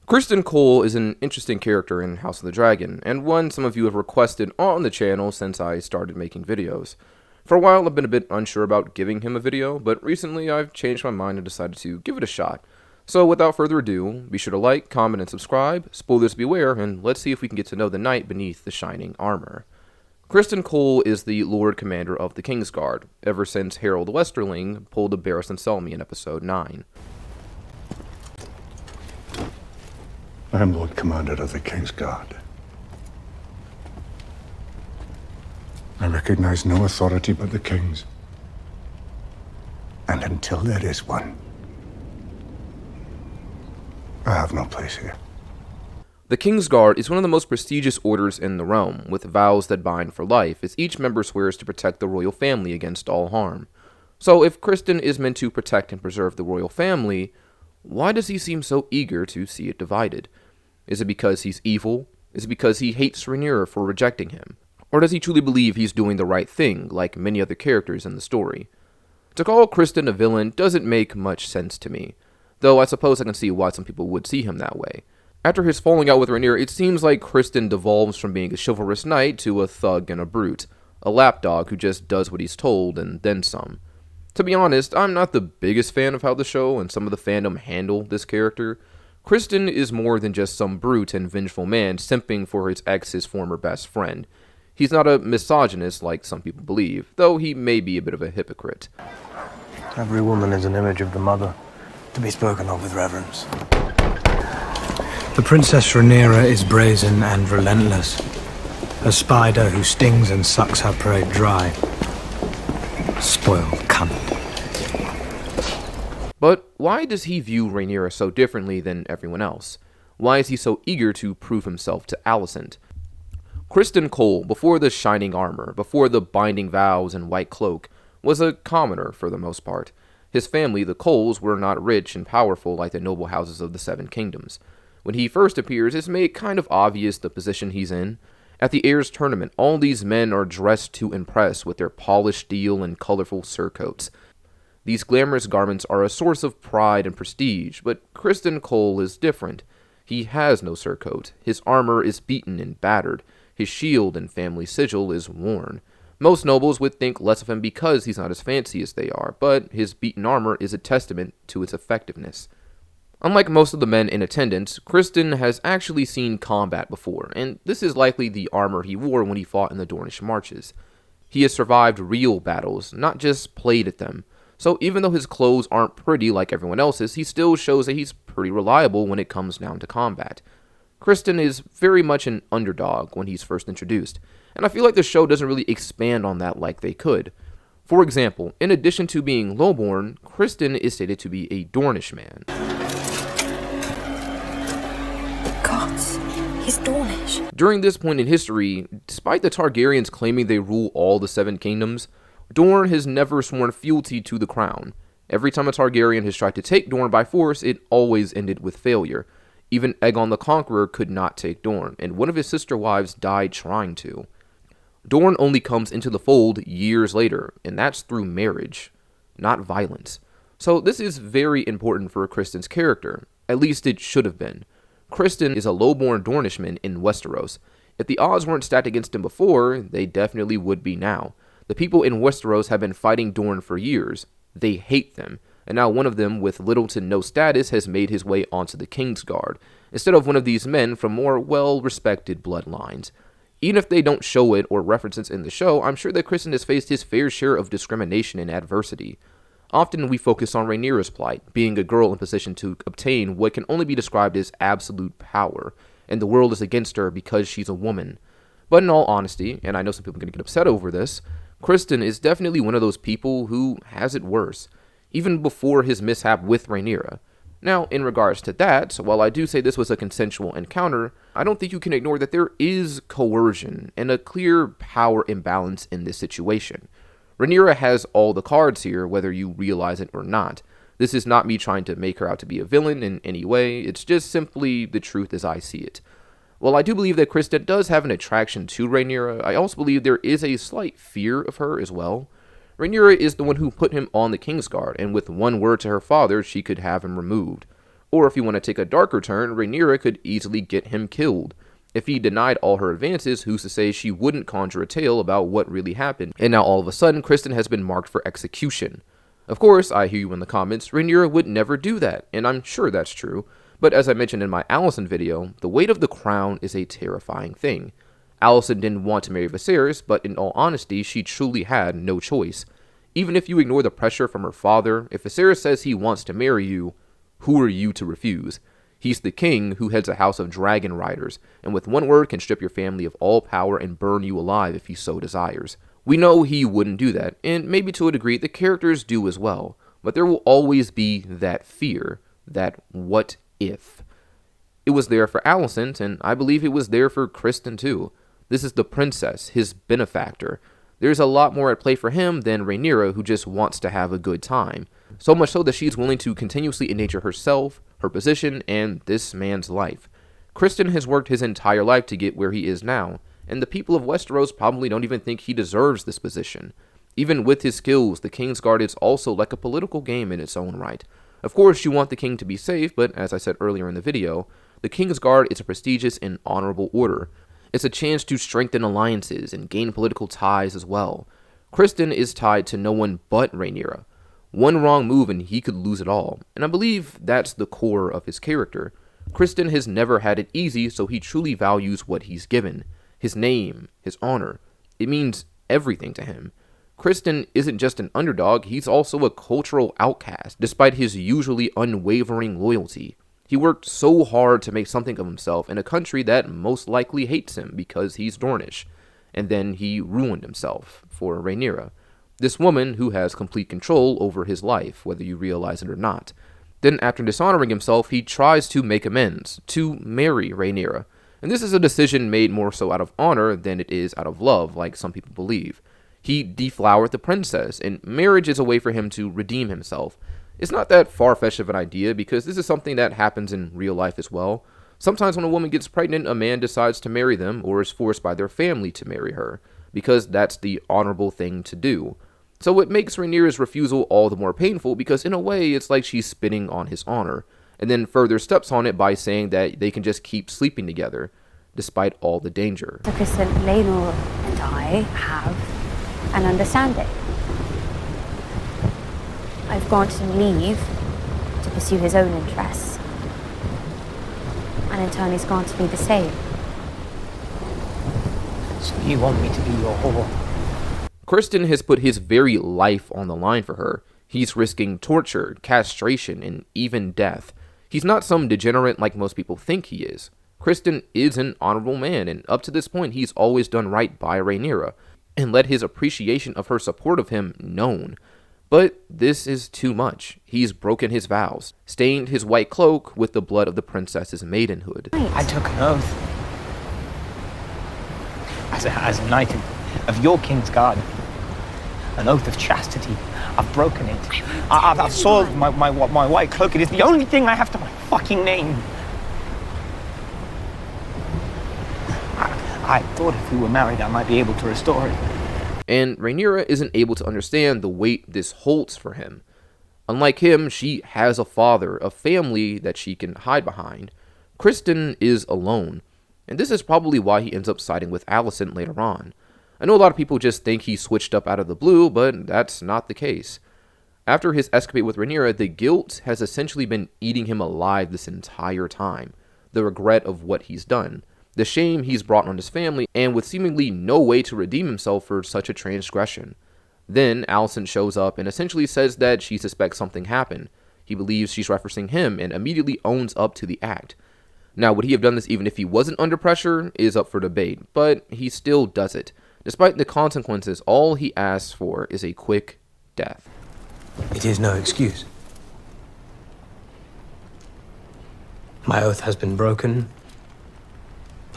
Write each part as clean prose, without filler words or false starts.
Criston Cole is an interesting character in House of the Dragon, and one some of you have requested on the channel since I started making videos. For a while, I've been a bit unsure about giving him a video, but recently I've changed my mind and decided to give it a shot. So without further ado, be sure to like, comment, and subscribe, spoilers beware, and let's see if we can get to know the knight beneath the shining armor. Criston Cole is the Lord Commander of the Kingsguard, ever since Harold Westerling pulled a Barristan Selmy in Episode 9. I am Lord Commander of the Kingsguard. I recognize no authority but the King's. And until there is one, I have no place here. The Kingsguard is one of the most prestigious orders in the realm, with vows that bind for life, as each member swears to protect the royal family against all harm. So if Kristen is meant to protect and preserve the royal family, why does he seem so eager to see it divided? Is it because he's evil? Is it because he hates Rhaenyra for rejecting him? Or does he truly believe he's doing the right thing, like many other characters in the story? To call Kristen a villain doesn't make much sense to me, though I suppose I can see why some people would see him that way. After his falling out with Rhaenyra, it seems like Kristen devolves from being a chivalrous knight to a thug and a brute, a lapdog who just does what he's told and then some. To be honest, I'm not the biggest fan of how the show and some of the fandom handle this character. Kristen is more than just some brute and vengeful man simping for his ex's former best friend. He's not a misogynist like some people believe, though he may be a bit of a hypocrite. Every woman is an image of the mother, to be spoken of with reverence. The Princess Rhaenyra is brazen and relentless, a spider who stings and sucks her prey dry. Spoiled cunt. But why does he view Rhaenyra so differently than everyone else? Why is he so eager to prove himself to Alicent? Criston Cole, before the shining armor, before the binding vows and white cloak, was a commoner for the most part. His family, the Coles, were not rich and powerful like the noble houses of the Seven Kingdoms. When he first appears, it's made kind of obvious the position he's in. At the Heirs Tournament, all these men are dressed to impress with their polished steel and colorful surcoats. These glamorous garments are a source of pride and prestige, but Criston Cole is different. He has no surcoat. His armor is beaten and battered. His shield and family sigil is worn. Most nobles would think less of him because he's not as fancy as they are, but his beaten armor is a testament to its effectiveness. Unlike most of the men in attendance, Kristen has actually seen combat before, and this is likely the armor he wore when he fought in the Dornish marches. He has survived real battles, not just played at them. So even though his clothes aren't pretty like everyone else's, he still shows that he's pretty reliable when it comes down to combat. Kristen is very much an underdog when he's first introduced, and I feel like the show doesn't really expand on that like they could. For example, in addition to being lowborn, Kristen is stated to be a Dornish man. Gods, he's Dornish. During this point in history, despite the Targaryens claiming they rule all the Seven Kingdoms, Dorne has never sworn fealty to the crown. Every time a Targaryen has tried to take Dorne by force, it always ended with failure. Even Aegon the Conqueror could not take Dorne, and one of his sister wives died trying to. Dorne only comes into the fold years later, and that's through marriage, not violence. So this is very important for Kristen's character. At least it should have been. Kristen is a lowborn Dornishman in Westeros. If the odds weren't stacked against him before, they definitely would be now. The people in Westeros have been fighting Dorne for years. They hate them, and now one of them with little to no status has made his way onto the Kingsguard, instead of one of these men from more well-respected bloodlines. Even if they don't show it or reference it in the show, I'm sure that Kristen has faced his fair share of discrimination and adversity. Often we focus on Rhaenyra's plight, being a girl in position to obtain what can only be described as absolute power, and the world is against her because she's a woman. But in all honesty, and I know some people are going to get upset over this, Kristen is definitely one of those people who has it worse, even before his mishap with Rhaenyra. Now, in regards to that, while I do say this was a consensual encounter, I don't think you can ignore that there is coercion and a clear power imbalance in this situation. Rhaenyra has all the cards here, whether you realize it or not. This is not me trying to make her out to be a villain in any way, it's just simply the truth as I see it. While I do believe that Kristen does have an attraction to Rhaenyra, I also believe there is a slight fear of her as well. Rhaenyra is the one who put him on the Kingsguard, and with one word to her father, she could have him removed. Or if you want to take a darker turn, Rhaenyra could easily get him killed. If he denied all her advances, who's to say she wouldn't conjure a tale about what really happened? And now all of a sudden, Kristen has been marked for execution. Of course, I hear you in the comments, Rhaenyra would never do that, and I'm sure that's true. But as I mentioned in my Alicent video, the weight of the crown is a terrifying thing. Alicent didn't want to marry Viserys, but in all honesty, she truly had no choice. Even if you ignore the pressure from her father, if Viserys says he wants to marry you, who are you to refuse? He's the king who heads a house of dragon riders, and with one word can strip your family of all power and burn you alive if he so desires. We know he wouldn't do that, and maybe to a degree the characters do as well, but there will always be that fear, that what if. It was there for Alicent, and I believe it was there for Kristen too. This is the princess, his benefactor. There's a lot more at play for him than Rhaenyra, who just wants to have a good time. So much so that she's willing to continuously endanger herself, her position, and this man's life. Kristen has worked his entire life to get where he is now, and the people of Westeros probably don't even think he deserves this position. Even with his skills, the Kingsguard is also like a political game in its own right. Of course, you want the king to be safe, but as I said earlier in the video, the Kingsguard is a prestigious and honorable order. It's a chance to strengthen alliances and gain political ties as well. Kristen is tied to no one but Rhaenyra. One wrong move and he could lose it all, and I believe that's the core of his character. Kristen has never had it easy, so he truly values what he's given. His name, his honor, it means everything to him. Kristen isn't just an underdog, he's also a cultural outcast, despite his usually unwavering loyalty. He worked so hard to make something of himself in a country that most likely hates him because he's Dornish, and then he ruined himself for Rhaenyra, this woman who has complete control over his life, whether you realize it or not. Then after dishonoring himself, he tries to make amends, to marry Rhaenyra, and this is a decision made more so out of honor than it is out of love, like some people believe. He deflowered the princess, and marriage is a way for him to redeem himself. It's not that far-fetched of an idea, because this is something that happens in real life as well. Sometimes when a woman gets pregnant, a man decides to marry them, or is forced by their family to marry her, because that's the honorable thing to do. So it makes Rhaenyra's refusal all the more painful, because in a way, it's like she's spitting on his honor, and then further steps on it by saying that they can just keep sleeping together, despite all the danger. So Kristen, Laenor and I have an understanding. I've granted him leave to pursue his own interests, and in turn he's granted me the same. So you want me to be your whore? Kristen has put his very life on the line for her. He's risking torture, castration, and even death. He's not some degenerate like most people think he is. Kristen is an honorable man, and up to this point he's always done right by Rhaenyra, and let his appreciation of her support of him known. But this is too much. He's broken his vows, stained his white cloak with the blood of the princess's maidenhood. I took an oath as a knight of your king's guard, an oath of chastity. I've broken it. I've soiled my white cloak. It is the only thing I have to my fucking name. I thought if we were married, I might be able to restore it. And Rhaenyra isn't able to understand the weight this holds for him. Unlike him, she has a father, a family that she can hide behind. Kristen is alone, and this is probably why he ends up siding with Alicent later on. I know a lot of people just think he switched up out of the blue, but that's not the case. After his escapade with Rhaenyra, the guilt has essentially been eating him alive this entire time. The regret of what he's done. The shame he's brought on his family, and with seemingly no way to redeem himself for such a transgression. Then Alicent shows up and essentially says that she suspects something happened. He believes she's referencing him and immediately owns up to the act. Now, would he have done this even if he wasn't under pressure is up for debate, but he still does it. Despite the consequences, all he asks for is a quick death. It is no excuse. My oath has been broken.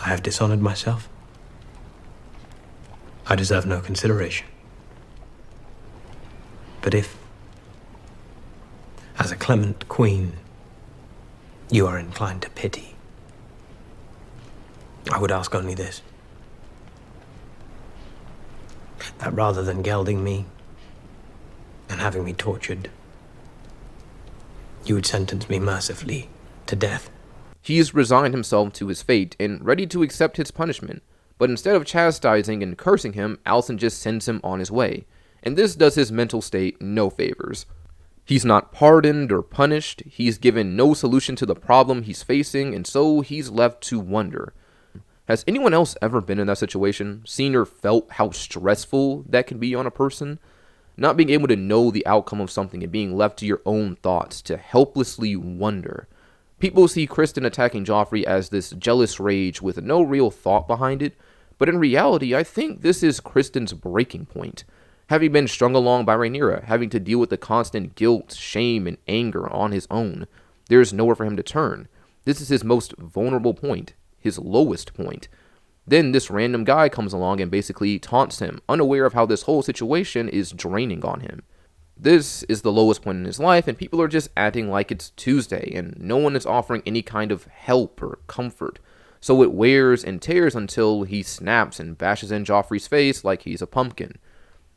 I have dishonored myself. I deserve no consideration. But if, as a clement queen, you are inclined to pity, I would ask only this. That rather than gelding me and having me tortured, you would sentence me mercifully to death. He's resigned himself to his fate and ready to accept his punishment, but instead of chastising and cursing him, Alicent just sends him on his way, and this does his mental state no favors. He's not pardoned or punished, he's given no solution to the problem he's facing, and so he's left to wonder. Has anyone else ever been in that situation, seen or felt how stressful that can be on a person? Not being able to know the outcome of something and being left to your own thoughts, to helplessly wonder. People see Kristen attacking Joffrey as this jealous rage with no real thought behind it, but in reality, I think this is Kristen's breaking point. Having been strung along by Rhaenyra, having to deal with the constant guilt, shame, and anger on his own, there's nowhere for him to turn. This is his most vulnerable point, his lowest point. Then this random guy comes along and basically taunts him, unaware of how this whole situation is draining on him. This is the lowest point in his life, and people are just acting like it's Tuesday, and no one is offering any kind of help or comfort. So it wears and tears until he snaps and bashes in Joffrey's face like he's a pumpkin,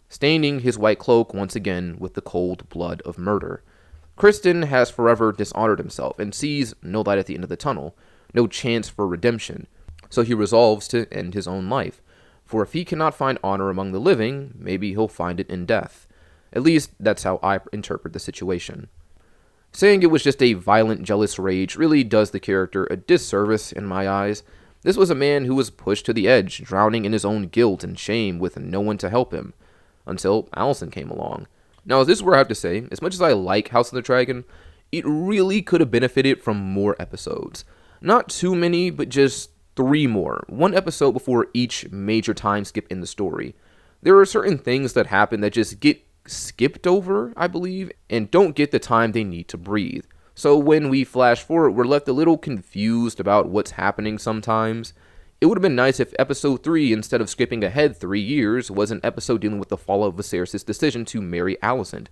staining his white cloak once again with the cold blood of murder. Kristen has forever dishonored himself and sees no light at the end of the tunnel, no chance for redemption, so he resolves to end his own life. For if he cannot find honor among the living, maybe he'll find it in death. At least, that's how I interpret the situation. Saying it was just a violent, jealous rage really does the character a disservice in my eyes. This was a man who was pushed to the edge, drowning in his own guilt and shame with no one to help him, until Alicent came along. Now, this is where I have to say, as much as I like House of the Dragon, it really could have benefited from more episodes. Not too many, but just 3 more. 1 episode before each major time skip in the story. There are certain things that happen that just get skipped over, I believe, and don't get the time they need to breathe. So when we flash forward, we're left a little confused about what's happening sometimes. It would have been nice if episode 3, instead of skipping ahead 3 years, was an episode dealing with the fall of Viserys' decision to marry Alicent,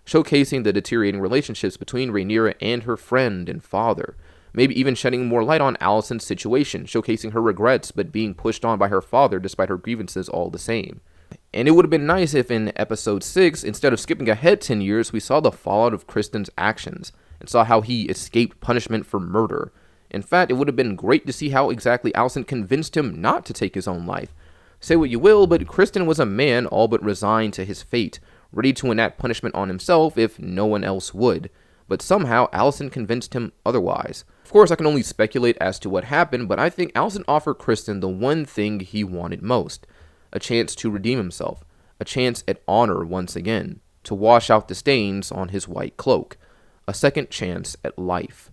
showcasing the deteriorating relationships between Rhaenyra and her friend and father. Maybe even shedding more light on Alicent's situation, showcasing her regrets but being pushed on by her father despite her grievances all the same. And it would have been nice if in episode 6, instead of skipping ahead 10 years, we saw the fallout of Kristen's actions, and saw how he escaped punishment for murder. In fact, it would have been great to see how exactly Alicent convinced him not to take his own life. Say what you will, but Kristen was a man all but resigned to his fate, ready to enact punishment on himself if no one else would. But somehow, Alicent convinced him otherwise. Of course, I can only speculate as to what happened, but I think Alicent offered Kristen the one thing he wanted most. A chance to redeem himself, a chance at honor once again, to wash out the stains on his white cloak, a second chance at life.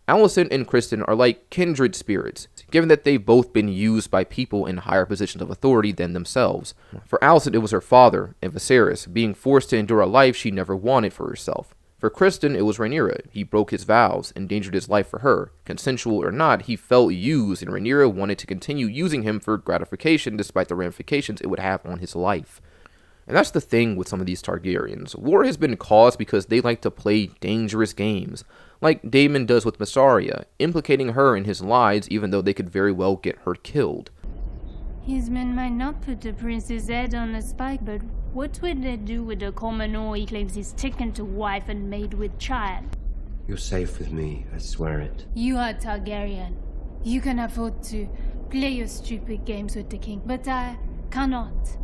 Alicent and Kristen are like kindred spirits, given that they've both been used by people in higher positions of authority than themselves. For Alicent, it was her father, and Viserys, being forced to endure a life she never wanted for herself. For Kristen, it was Rhaenyra. He broke his vows, endangered his life for her. Consensual or not, he felt used, and Rhaenyra wanted to continue using him for gratification despite the ramifications it would have on his life. And that's the thing with some of these Targaryens. War has been caused because they like to play dangerous games, like Daemon does with Mysaria, implicating her in his lies even though they could very well get her killed. His men might not put the prince's head on a spike, but what would they do with the Commoner he claims he's taken to wife and made with child? You're safe with me, I swear it. You are Targaryen. You can afford to play your stupid games with the king, but I cannot.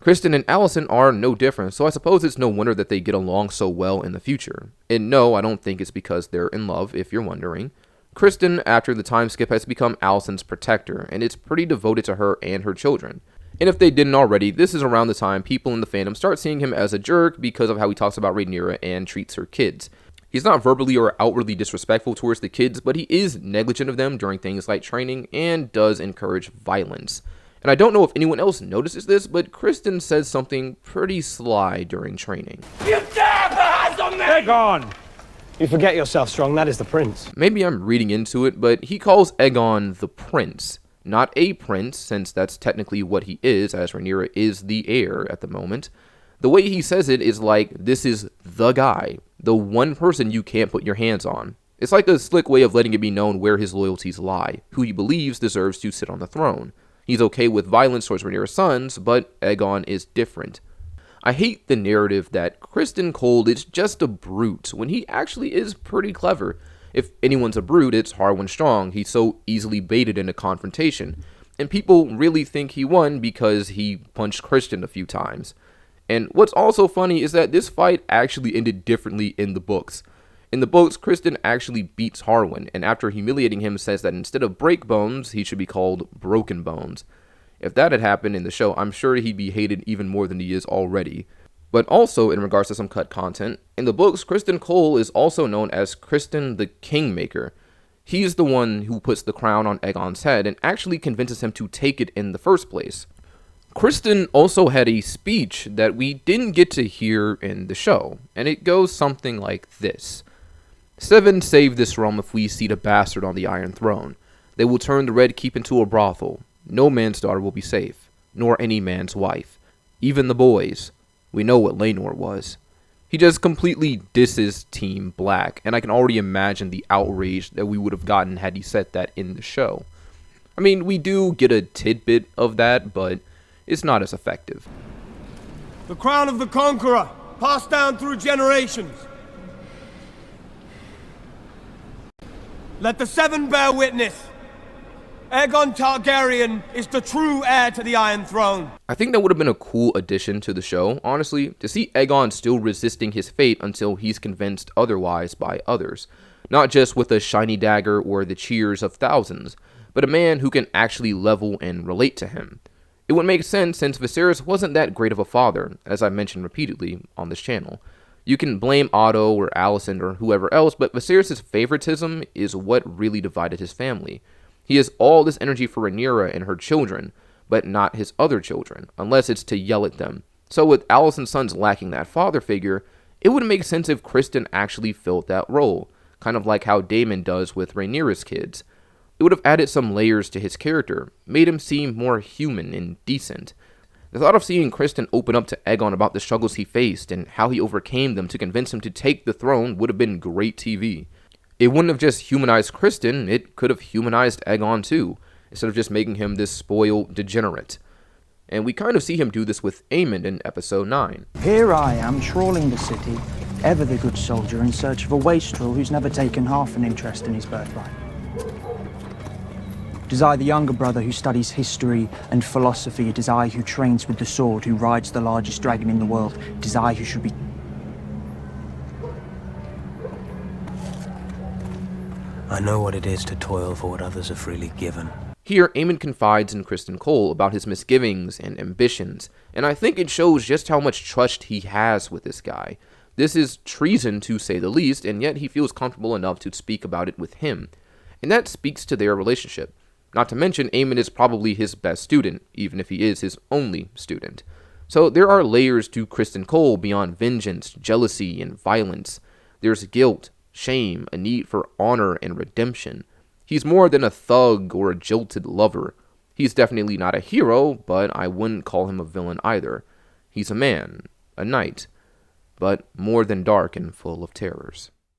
Kristen and Alicent are no different, so I suppose it's no wonder that they get along so well in the future. And no, I don't think it's because they're in love, if you're wondering. Kristen, after the time skip, has become Alicent's protector, and is pretty devoted to her and her children. And if they didn't already, this is around the time people in the fandom start seeing him as a jerk because of how he talks about Rhaenyra and treats her kids. He's not verbally or outwardly disrespectful towards the kids, but he is negligent of them during things like training and does encourage violence. And I don't know if anyone else notices this, but Kristen says something pretty sly during training. You dare put hands on me! They're gone! You forget yourself, Strong. That is the prince. Maybe I'm reading into it, but he calls Aegon the prince. Not a prince, since that's technically what he is, as Rhaenyra is the heir at the moment. The way he says it is like, this is the guy. The one person you can't put your hands on. It's like a slick way of letting it be known where his loyalties lie, who he believes deserves to sit on the throne. He's okay with violence towards Rhaenyra's sons, but Aegon is different. I hate the narrative that Criston Cole is just a brute, when he actually is pretty clever, If anyone's a brute, it's Harwin Strong. He's so easily baited into confrontation. And people really think he won because he punched Kristen a few times. And what's also funny is that this fight actually ended differently in the books. In the books, Kristen actually beats Harwin, and after humiliating him says that instead of break bones, he should be called broken bones. If that had happened in the show, I'm sure he'd be hated even more than he is already. But also, in regards to some cut content, in the books, Criston Cole is also known as Kristen the Kingmaker. He's the one who puts the crown on Aegon's head and actually convinces him to take it in the first place. Kristen also had a speech that we didn't get to hear in the show, and it goes something like this. "Seven save this realm if we seat a bastard on the Iron Throne. They will turn the Red Keep into a brothel. No man's daughter will be safe, nor any man's wife. Even the boys. We know what Laenor was." He just completely disses Team Black, and I can already imagine the outrage that we would have gotten had he said that in the show. I mean, we do get a tidbit of that, but it's not as effective. The crown of the conqueror, passed down through generations. Let the seven bear witness. Aegon Targaryen is the true heir to the Iron Throne. I think that would have been a cool addition to the show, honestly, to see Aegon still resisting his fate until he's convinced otherwise by others. Not just with a shiny dagger or the cheers of thousands, but a man who can actually level and relate to him. It would make sense since Viserys wasn't that great of a father, as I mentioned repeatedly on this channel. You can blame Otto or Alicent or whoever else, but Viserys' favoritism is what really divided his family. He has all this energy for Rhaenyra and her children, but not his other children, unless it's to yell at them. So with Alicent's sons lacking that father figure, it would make sense if Kristen actually filled that role, kind of like how Daemon does with Rhaenyra's kids. It would have added some layers to his character, made him seem more human and decent. The thought of seeing Kristen open up to Aegon about the struggles he faced and how he overcame them to convince him to take the throne would have been great TV. It wouldn't have just humanized Kristen, it could have humanized Aegon too, instead of just making him this spoiled degenerate. And we kind of see him do this with Aemond in episode 9. Here I am, trawling the city, ever the good soldier in search of a wastrel who's never taken half an interest in his birthright. It is I, the younger brother, who studies history and philosophy. It is I who trains with the sword, who rides the largest dragon in the world. It is I who should be... I know what it is to toil for what others are freely given. Here, Aemond confides in Criston Cole about his misgivings and ambitions, and I think it shows just how much trust he has with this guy. This is treason to say the least, and yet he feels comfortable enough to speak about it with him. And that speaks to their relationship. Not to mention, Aemond is probably his best student, even if he is his only student. So there are layers to Criston Cole beyond vengeance, jealousy, and violence. There's guilt, shame, a need for honor and redemption. He's more than a thug or a jilted lover. He's definitely not a hero, but I wouldn't call him a villain either. He's a man, a knight, but more than dark and full of terrors.